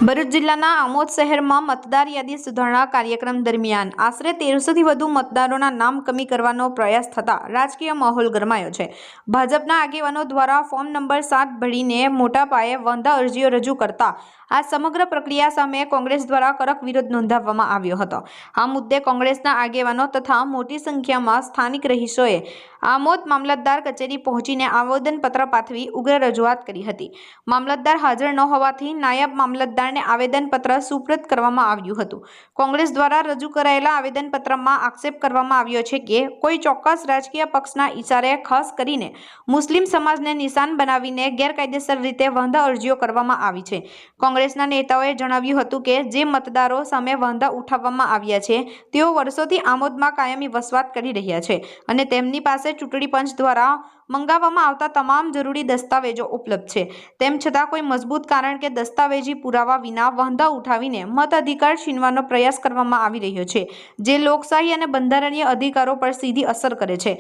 ભરૂચ જિલ્લાના આમોદ શહેરમાં મતદાર યાદી સુધારણા કાર્યક્રમ દરમિયાન આશરે 1300થી વધુ મતદારોના નામ કમી કરવાનો પ્રયાસ થતા રાજકીય માહોલ ગરમાયો છે। ભાજપના આગેવાનો દ્વારા ફોર્મ નંબર 7 ભરીને મોટા પાયે વાંધા અરજીઓ રજૂ કરતા આ સમગ્ર પ્રક્રિયા સામે કોંગ્રેસ દ્વારા કડક વિરોધ નોંધાવવામાં આવ્યો હતો। આ મુદ્દે કોંગ્રેસના આગેવાનો તથા મોટી સંખ્યામાં સ્થાનિક રહીશોએ આમોદ મામલતદાર કચેરી પહોંચીને આવેદનપત્ર પાઠવી ઉગ્ર રજૂઆત કરી હતી। મામલતદાર હાજર ન હોવાથી નાયબ મામલતદારને આવેદનપત્ર સુપ્રત કરવામાં આવ્યું હતું। કોંગ્રેસ દ્વારા રજૂ કરાયેલા આવેદનપત્રમાં આક્ષેપ કરવામાં આવ્યો છે કે કોઈ ચોક્કસ રાજકીય પક્ષના ઇશારે ખાસ કરીને મુસ્લિમ સમાજને નિશાન બનાવીને ગેરકાયદેસર રીતે વાંધા અરજીઓ કરવામાં આવી છે। કોંગ્રેસના નેતાઓએ જણાવ્યું હતું કે જે મતદારો સામે વાંધા ઉઠાવવામાં આવ્યા છે તેઓ વર્ષોથી આમોદમાં કાયમી વસવાટ કરી રહ્યા છે અને તેમની પાસે ચૂંટણી પંચ દ્વારા મંગાવવામાં આવતા તમામ જરૂરી દસ્તાવેજો ઉપલબ્ધ છે। તેમ છતાં કોઈ મજબૂત કારણ કે દસ્તાવેજી પુરાવા વિના વાંધા ઉઠાવીને મતાધિકાર છીનવાનો પ્રયાસ કરવામાં આવી રહ્યો છે, જે લોકશાહી અને બંધારણીય અધિકારો પર સીધી અસર કરે છે।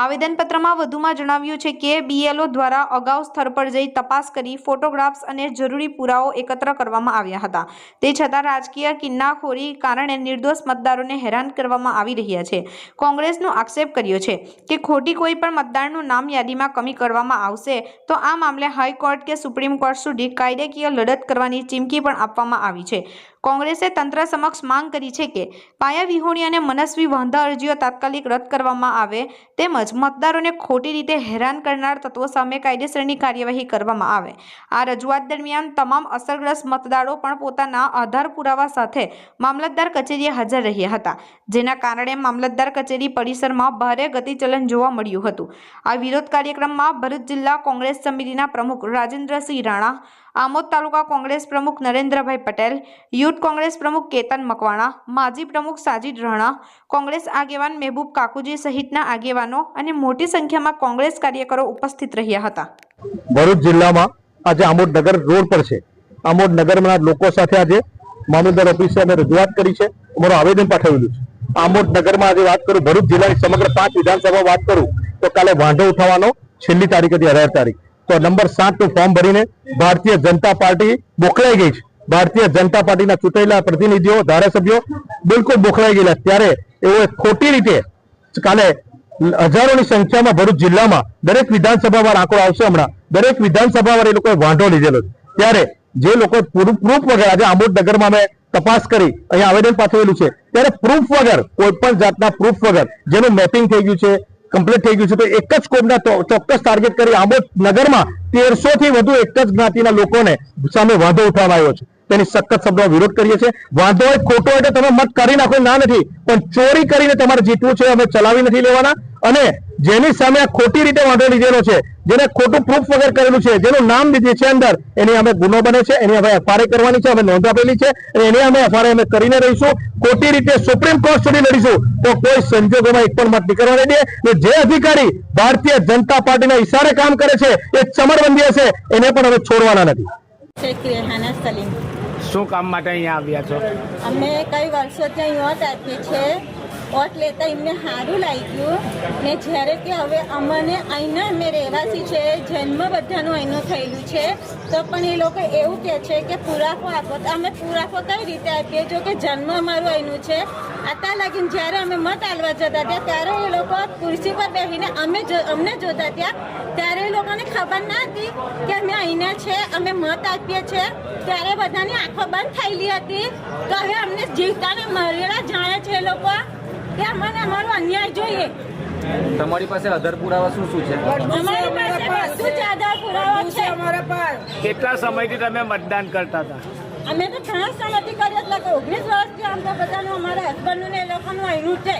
આવેદનપત્રમાં વધુમાં જણાવ્યું છે કે બીએલઓ દ્વારા અગાઉ સ્થળ પર જઈ તપાસ કરી ફોટોગ્રાફ્સ અને જરૂરી પુરાવો એકત્ર કરવામાં આવ્યા હતા। તે છતાં રાજકીય કિન્નાખોરી કારણે નિર્દોષ મતદારોને હેરાન કરવામાં આવી રહ્યા છે। કોંગ્રેસનો આક્ષેપ કર્યો છે કે ખોટી કોઈ પણ મતદારનું નામ યાદીમાં કમી કરવામાં આવશે તો આ મામલે હાઈકોર્ટ કે સુપ્રીમ કોર્ટ સુધી કાયદાકીય લડત કરવાની ચીમકી પણ આપવામાં આવી છે। કોંગ્રેસે તંત્ર સમક્ષ માંગ કરી છે કે પાયાવિહોણી અને મનસ્વી વાંધા અરજીઓ તાત્કાલિક રદ કરવામાં આવે તેમજ મતદારોને ખોટી રીતે હેરાન કરનાર તત્વો સામે કાયદેસરની કાર્યવાહી કરવામાં આવે। આ રજૂઆત દરમિયાન તમામ અસરગ્રસ્ત મતદારો પણ પોતાના આધાર પુરાવા સાથે મામલતદાર કચેરીએ હાજર રહ્યા હતા, જેના કારણે મામલતદાર કચેરી પરિસરમાં ભારે ગતિચલન જોવા મળ્યું હતું। આ વિરોધ કાર્યક્રમમાં ભરૂચ જિલ્લા કોંગ્રેસ સમિતિના પ્રમુખ રાજેન્દ્રસિંહ રાણા, આમોદ તાલુકા કોંગ્રેસ પ્રમુખ નરેન્દ્રભાઈ પટેલ, યુથ કોંગ્રેસ પ્રમુખ કેતન મકવાણા, માજી પ્રમુખ સાજીદ રાણા, કોંગ્રેસ આગેવાન મહેબૂબ કાકુજી સહિતના આગેવાનો અને મોટી સંખ્યામાં કોંગ્રેસ કાર્યકરો ઉપસ્થિત રહ્યા હતા। ભરૂચ જિલ્લામાં આજે આમોદ નગર રોડ પર છે। આમોદ નગરના લોકો સાથે આજે મામલતદાર ઓફિસે અમે રજૂઆત કરી છે, અમારું આવેદન પાઠવેલું છે। આમોદ નગરમાં આજે વાત કરું, ભરૂચ જિલ્લાની સમગ્ર 5 વિધાનસભા વાત કરું તો કાલે વાંધો ઉઠાવવાનો છેલ્લી તારીખ હતી 18 તારીખ। તો નંબર 7 નું ફોર્મ ભરીને ભારતીય જનતા પાર્ટી બોખલાઈ ગઈ છે। ભારતીય જનતા પાર્ટીના ચૂંટાયેલા પ્રતિનિધિઓ, ધારાસભ્યો બિલકુલ બોખલાઈ ગયેલા, ત્યારે એઓ ખોટી રીતે કાલે હજારોની સંખ્યામાં ભરૂચ જિલ્લામાં દરેક વિધાનસભામાં આંકડો આવશે, હમણાં દરેક વિધાનસભામાં એ લોકોએ વાંધો લીધેલો છે। ત્યારે જે લોકો પ્રૂફ વગર આજે આમોદ નગરમાં અમે તપાસ કરી અહીંયા આવેદન પાઠવેલું છે, ત્યારે પ્રૂફ વગર કોઈ પણ જાતના પ્રૂફ વગર જેનું મેપિંગ થઈ ગયું છે, કમ્પ્લીટ થઈ ગયું છે, તો એક જ કોડના ચોક્કસ ટાર્ગેટ કરી આમોદ નગરમાં 1300થી વધુ એક જ જ્ઞાતિના લોકોને સામે વાંધો ઉઠાવવામાં આવ્યો છે। તેની સખત શબ્દોમાં વિરોધ કરીએ છીએ। વાંધો હોય ખોટો હોય તો તમે મત કરી નાખો, ના નથી, પણ ચોરી કરીને તમારે જીતવું છે, અમે ચલાવી નથી લેવાના। અને જેની સામે આ ખોટી રીતે વાંધો લીધેલો છે, જેને ખોટું પ્રૂફ વગર કરેલું છે, જેનું નામ દીધું છે અંદર, એની અમે ગુનો બને છે, એની હવે એફઆરઆઈ કરવાની છે, અમે નોંધ આપેલી છે અને એની અમે એફઆરઆઈ અમે કરીને રહીશું। ખોટી રીતે સુપ્રીમ કોર્ટ સુધી લડીશું તો કોઈ સંજોગોમાં એક પણ મત નહીં કરવા દે। જે અધિકારી ભારતીય જનતા પાર્ટીના ઇશારે કામ કરે છે એ ચમરબંધી હશે, એને પણ અમે છોડવાના નથી। શું કામ માટે અહીંયા આવ્યા છો? અમે કઈ વર્ષોથી અહીં વોટ આપીએ છીએ। વોટ લેતા એમને સારું લાગ્યું ને જ્યારે કે હવે અમને અહીંના અમે રહેવાસી છે, જન્મ બધાનું અહીંનું થયેલું છે, તો પણ એ લોકો એવું કહે છે કે પુરાવો આપો। તો અમે પુરાવો કઈ રીતે આપીએ જો કે જન્મ અમારું અહીંનું છે? આટલા લાગીને જ્યારે અમે મત આલવા જતા હતા ત્યારે એ લોકો ખુરશી પર બેસીને અમને જોતા ત્યાં, ત્યારે એ લોકોને ખબર ના હતી કે અમે અહીંના છે, અમે મત આપીએ છીએ। ત્યારે બધાની આંખો બંધ થયેલી હતી તો હવે અમને જીવતાને મરેલા જાણે છે એ લોકો કે અમને અમારો અન્યાય જોઈએ। તમારી પાસે આધાર પુરાવા શું શું છે? અમારી પાસે બધું જ આધાર પુરાવા છે અમારા પાસે। કેટલા સમયથી તમે મતદાન કરતા હતા? અમે તો ઘણા સમયથી કરીએ, એટલે 19 વર્ષથી આમ તો બધાનું અમારા હસબન્ડનું ને એ લોકોનું અહીંનું છે।